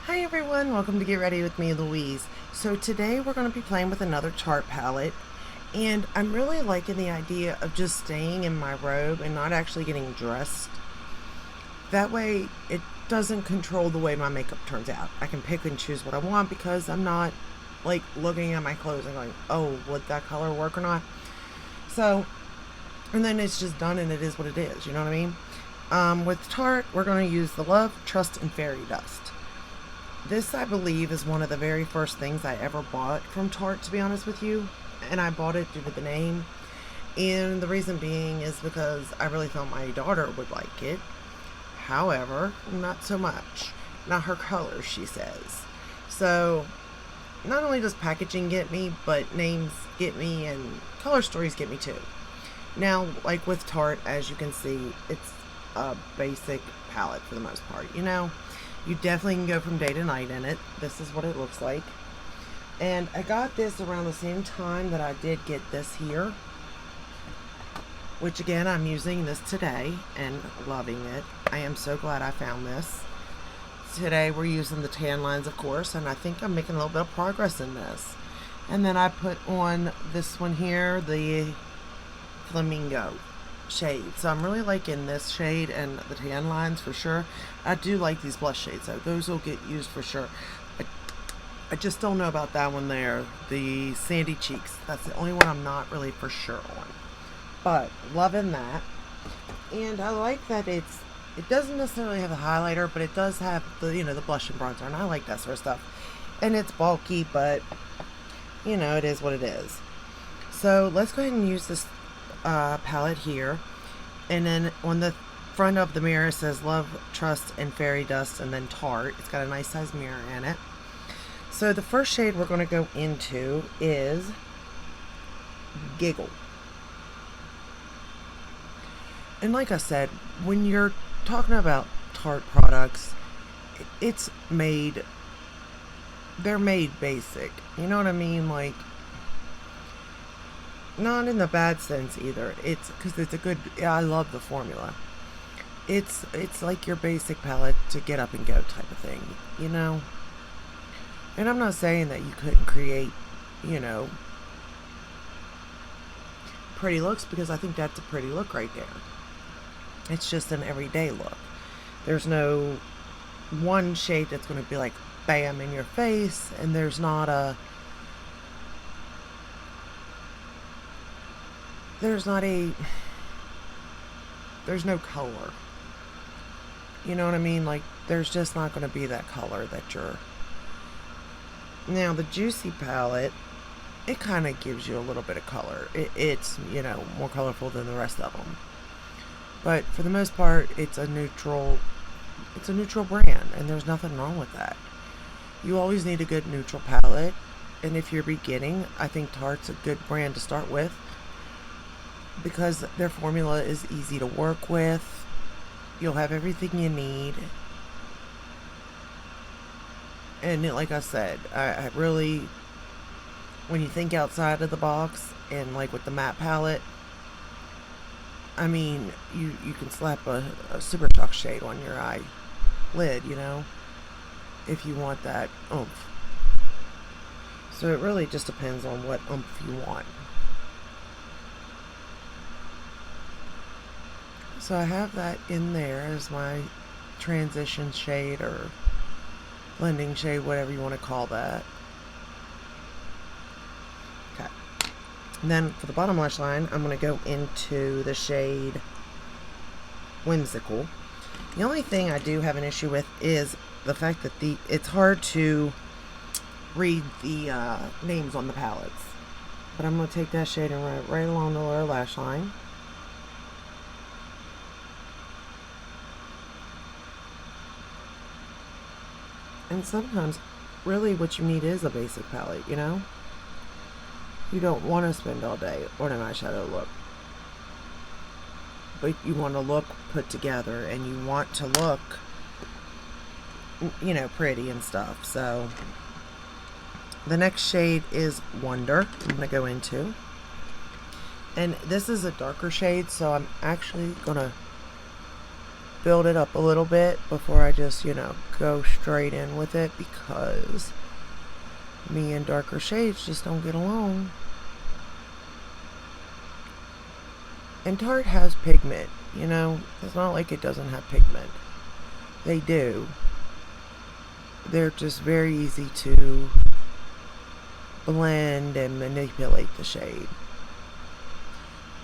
Hi everyone, welcome to Get Ready with me, Louise. So today we're going to be playing with another Tarte palette, and I'm really liking the idea of just staying in my robe and not actually getting dressed. That way it doesn't control the way my makeup turns out. I can pick and choose what I want because I'm not like looking at my clothes and going, oh, would that color work or not? So, and then it's just done and it is what it is, you know what I mean? With Tarte, we're going to use the Love, Trust, and Fairy Dust. This, I believe, is one of the very first things I ever bought from Tarte, to be honest with you. And I bought it due to the name. And the reason being is because I really thought my daughter would like it. However, not so much. Not her color, she says. So, not only does packaging get me, but names get me and color stories get me too. Now, like with Tarte, as you can see, it's a basic palette for the most part, you know? You definitely can go from day to night in it. This is what it looks like. And I got this around the same time that I did get this here. Which again, I'm using this today and loving it. I am so glad I found this. Today we're using the tan lines, of course, and I think I'm making a little bit of progress in this. And then I put on this one here, the Flamingo shade. So I'm really liking this shade and the tan lines for sure. I do like these blush shades though. Those will get used for sure. I just don't know about that one there. The Sandy Cheeks. That's the only one I'm not really for sure on. But loving that. And I like that it doesn't necessarily have a highlighter, but it does have the, the blush and bronzer, and I like that sort of stuff. And it's bulky, but it is what it is. So let's go ahead and use this palette here, and then on the front of the mirror it says Love, Trust, and Fairy Dust, and then Tarte. It's got a nice size mirror in it. So the first shade we're going to go into is Giggle. And like I said, when you're talking about Tarte products, they're made basic, you know what I mean? Like, not in the bad sense either. It's because it's a good. I love the formula. It's like your basic palette to get up and go type of thing, you know. And I'm not saying that you couldn't create, pretty looks, because I think that's a pretty look right there. It's just an everyday look. There's no one shade that's going to be like bam in your face, and there's not a. There's no color. You know what I mean? Like, there's just not going to be that color that you're. Now, the Juicy palette, it kind of gives you a little bit of color. It's, more colorful than the rest of them. But for the most part, it's a neutral brand, and there's nothing wrong with that. You always need a good neutral palette, and if you're beginning, I think Tarte's a good brand to start with, because their formula is easy to work with. You'll have everything you need. And like I said, I really, when you think outside of the box, and like with the matte palette, I mean, you can slap a super shock shade on your eyelid, if you want that oomph. So it really just depends on what oomph you want. So I have that in there as my transition shade or blending shade, whatever you want to call that. Okay. And then for the bottom lash line, I'm going to go into the shade Whimsical. The only thing I do have an issue with is the fact that it's hard to read the names on the palettes. But I'm going to take that shade and run it right along the lower lash line. And sometimes, really what you need is a basic palette, You don't want to spend all day on an eyeshadow look. But you want to look put together, and you want to look, pretty and stuff. So, the next shade is Wonder, I'm going to go into. And this is a darker shade, so I'm actually going to build it up a little bit before I just, go straight in with it, because me and darker shades just don't get along. And Tarte has pigment, It's not like it doesn't have pigment. They do. They're just very easy to blend and manipulate the shade.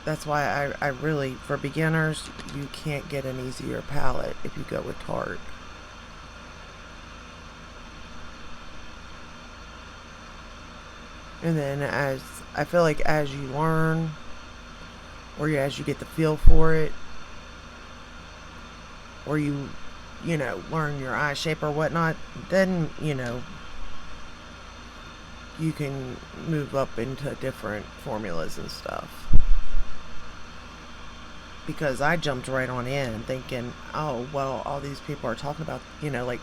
That's why I really, for beginners, you can't get an easier palette if you go with Tarte. And then I feel like as you learn, or as you get the feel for it, or you learn your eye shape or whatnot, then, you can move up into different formulas and stuff. Because I jumped right on in thinking, oh, well, all these people are talking about, like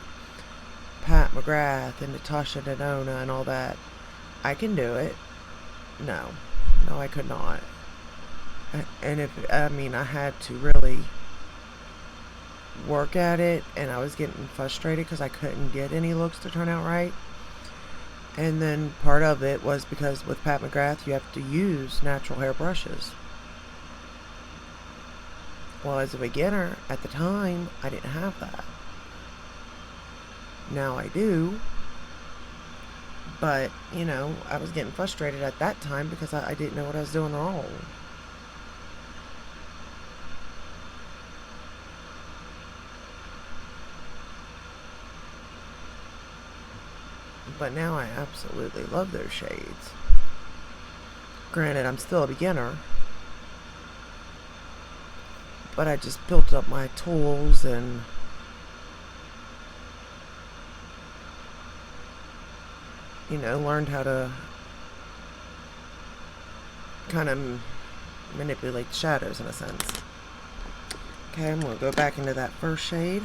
Pat McGrath and Natasha Denona and all that. I can do it. No, I could not. And I had to really work at it, and I was getting frustrated because I couldn't get any looks to turn out right. And then part of it was because with Pat McGrath, you have to use natural hair brushes. Well, as a beginner, at the time, I didn't have that. Now I do. But, I was getting frustrated at that time because I didn't know what I was doing wrong. But now I absolutely love those shades. Granted, I'm still a beginner, but I just built up my tools and learned how to kind of manipulate the shadows in a sense. Okay, I'm going to go back into that first shade.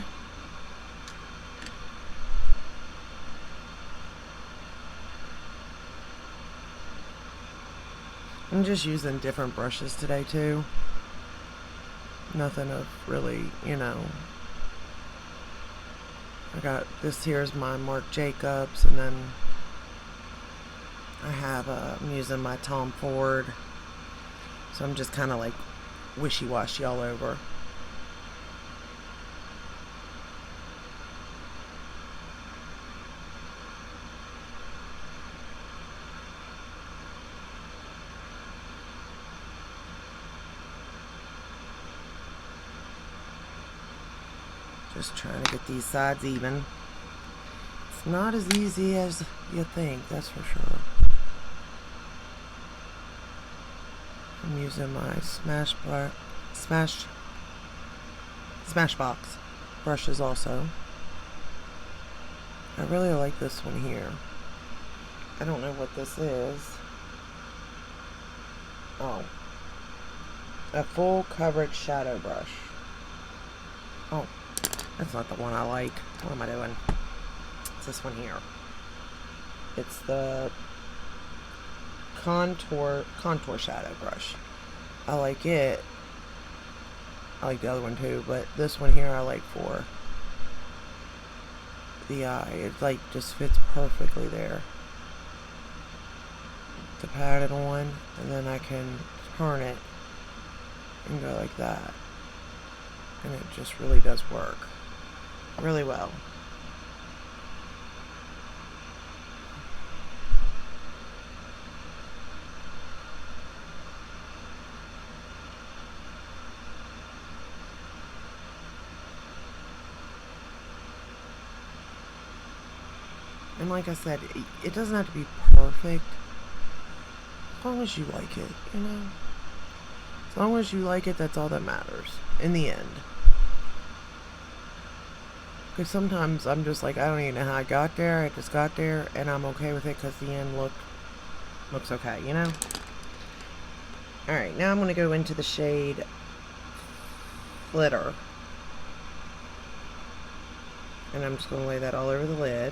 I'm just using different brushes today too. Nothing of really, I got this here is my Marc Jacobs, and then I have I'm using my Tom Ford. So I'm just kind of like wishy-washy all over. Just trying to get these sides even. It's not as easy as you think, that's for sure. I'm using my Smashbox brushes also. I really like this one here. I don't know what this is. Oh. A full coverage shadow brush. Oh. That's not the one I like. What am I doing? It's this one here. It's the contour shadow brush. I like it. I like the other one too, but this one here I like for the eye. It like just fits perfectly there. To pat it on, and then I can turn it and go like that. And it just really does work really well. And like I said, it doesn't have to be perfect. As long as you like it, As long as you like it, that's all that matters in the end. Because sometimes I'm just like, I don't even know how I got there. I just got there, and I'm okay with it because the end looks okay, Alright, now I'm going to go into the shade Flitter. And I'm just going to lay that all over the lid.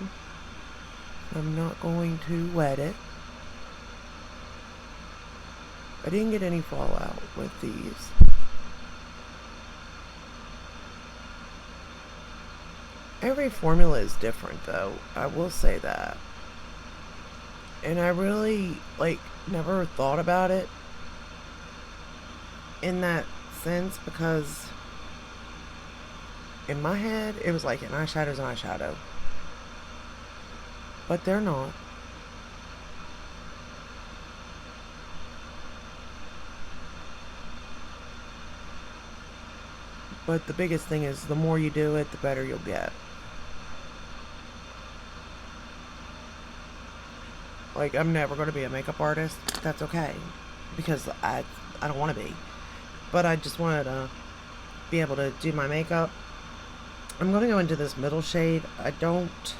I'm not going to wet it. I didn't get any fallout with these. Every formula is different, though. I will say that. And I really, like, never thought about it in that sense because in my head, it was like an eyeshadow's an eyeshadow. But they're not. But the biggest thing is the more you do it, the better you'll get. Like, I'm never going to be a makeup artist. That's okay. Because I don't want to be. But I just wanted to be able to do my makeup. I'm going to go into this middle shade. I don't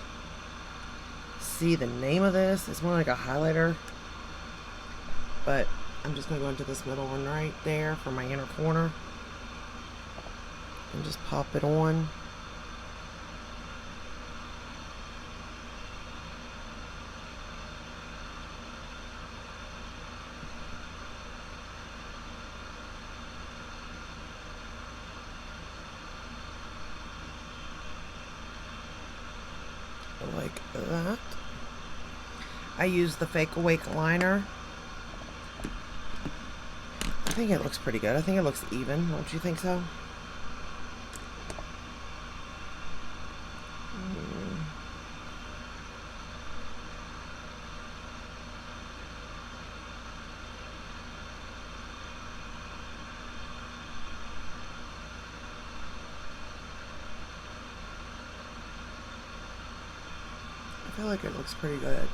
see the name of this. It's more like a highlighter. But I'm just going to go into this middle one right there for my inner corner. And just pop it on. Like that. I use the Fake Awake liner. I think it looks pretty good. I think it looks even. Don't you think so? I feel like it looks pretty good.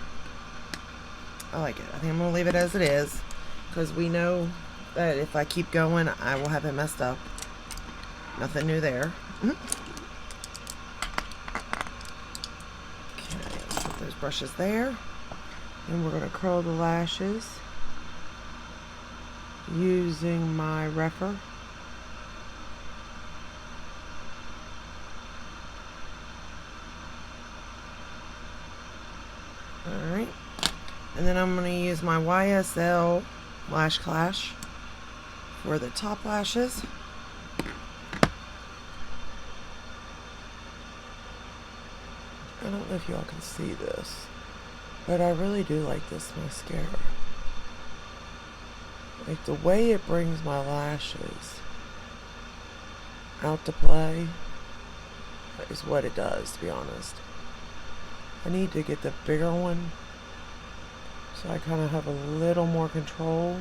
I like it. I think I'm going to leave it as it is because we know that if I keep going, I will have it messed up. Nothing new there. Okay, let's put those brushes there. And we're going to curl the lashes using my Reffer. Alright. And then I'm going to use my YSL Lash Clash for the top lashes. I don't know if y'all can see this, but I really do like this mascara. Like the way it brings my lashes out to play is what it does, to be honest. I need to get the bigger one so I kind of have a little more control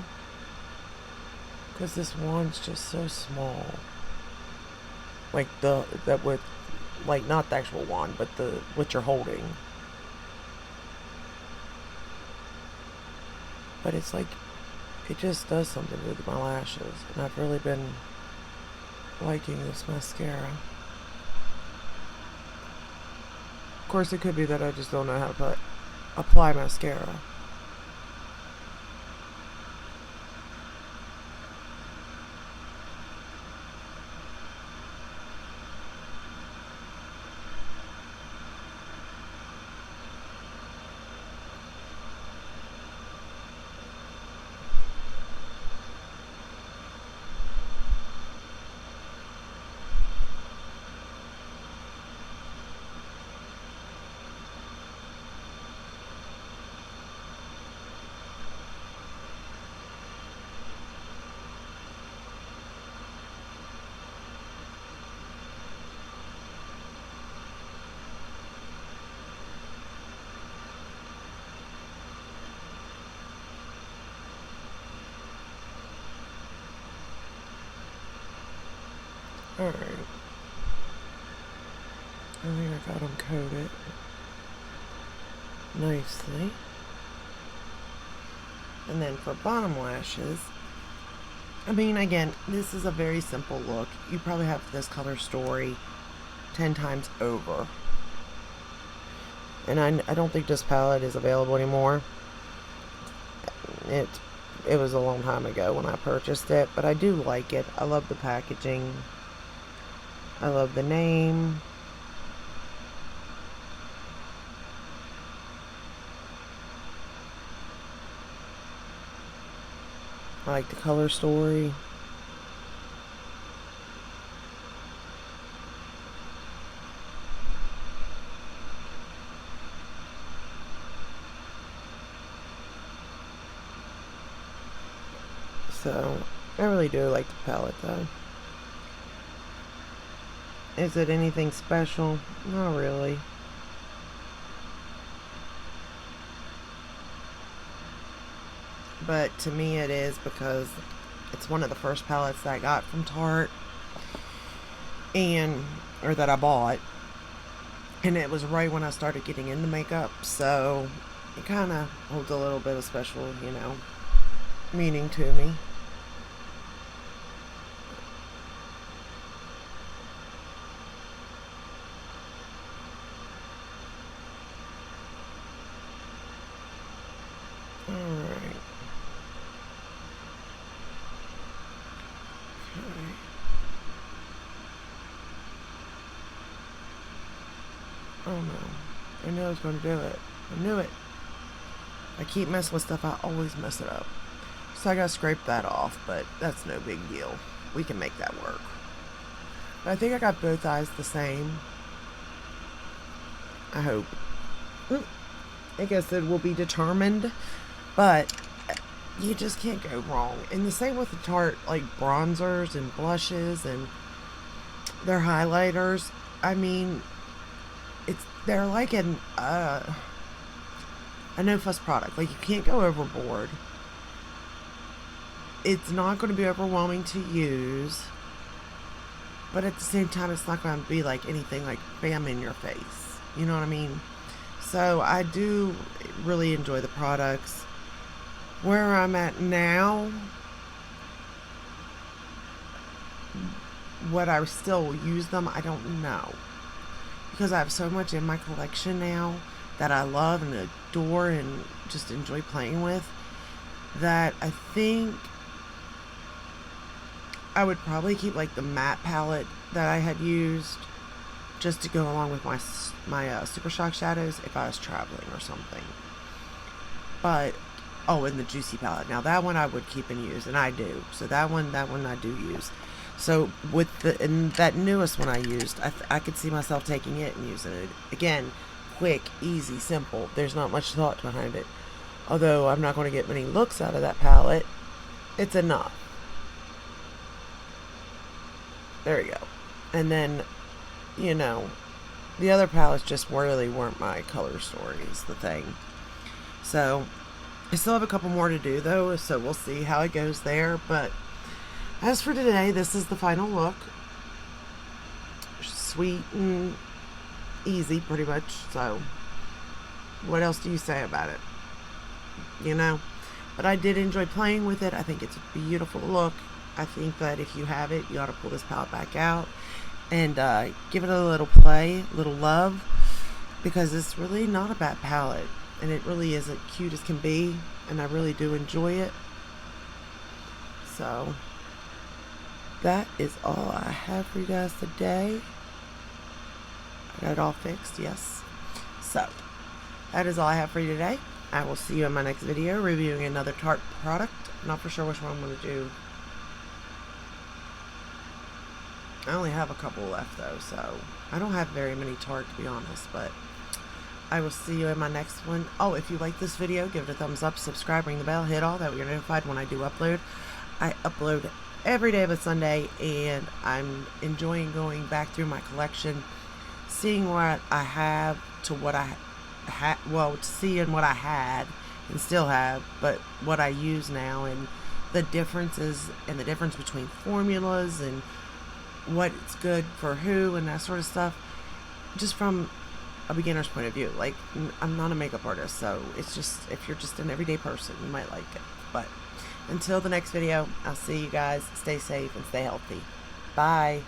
because this one's just so small. Like that with, like not the actual wand, but the what you're holding. But it's like it just does something with my lashes, and I've really been liking this mascara. Of course, it could be that I just don't know how to apply mascara. Alright. I think I got them coated nicely. And then for bottom lashes, I mean, again, this is a very simple look. You probably have this color story 10 times over. And I don't think this palette is available anymore. It was a long time ago when I purchased it, but I do like it. I love the packaging. I love the name. I like the color story. So, I really do like the palette though. Is it anything special? Not really. But to me it is, because it's one of the first palettes that I got from Tarte, and or that I bought, and it was right when I started getting into makeup, so it kind of holds a little bit of special, meaning to me. Alright. Okay. Oh no. I knew I was going to do it. I knew it. I keep messing with stuff, I always mess it up. So I gotta scrape that off, but that's no big deal. We can make that work. But I think I got both eyes the same. I hope. I guess it will be determined, but you just can't go wrong. And the same with the Tarte, like bronzers and blushes and their highlighters. I mean, they're like a no fuss product. Like, you can't go overboard. It's not going to be overwhelming to use, but at the same time, it's not going to be like anything like bam in your face. You know what I mean? So I do really enjoy the products. Where I'm at now, what I still use them, I don't know, because I have so much in my collection now that I love and adore and just enjoy playing with, that I think I would probably keep like the matte palette that I had used, just to go along with my Super Shock shadows if I was traveling or something. But and the Juicy palette. Now that one I would keep and use, and I do. So that one I do use. So with that newest one I used, I could see myself taking it and using it again. Quick, easy, simple. There's not much thought behind it. Although I'm not going to get many looks out of that palette, it's enough. There we go. And then, the other palettes just really weren't my color stories, the thing. So I still have a couple more to do though, so we'll see how it goes there. But as for today, this is the final look. Sweet and easy, pretty much. So what else do you say about it? But I did enjoy playing with it. I think it's a beautiful look. I think that if you have it, you ought to pull this palette back out and give it a little play, little love, because it's really not a bad palette, and it really is as cute as can be, and I really do enjoy it. So that is all I have for you guys today. I got it all fixed, yes. So that is all I have for you today. I will see you in my next video reviewing another Tarte product. I'm not for sure which one I'm going to do. I only have a couple left though, so I don't have very many Tarte, to be honest, but I will see you in my next one. Oh, if you like this video, give it a thumbs up, subscribe, ring the bell, hit all, that way you're notified when I do upload. I upload every day but Sunday, and I'm enjoying going back through my collection, seeing what I have to what I had, seeing what I had and still have, but what I use now, and the differences and the difference between formulas and what's good for who and that sort of stuff, just from a beginner's point of view. Like, I'm not a makeup artist, so it's just, if you're just an everyday person, you might like it. But until the next video, I'll see you guys. Stay safe and stay healthy. Bye.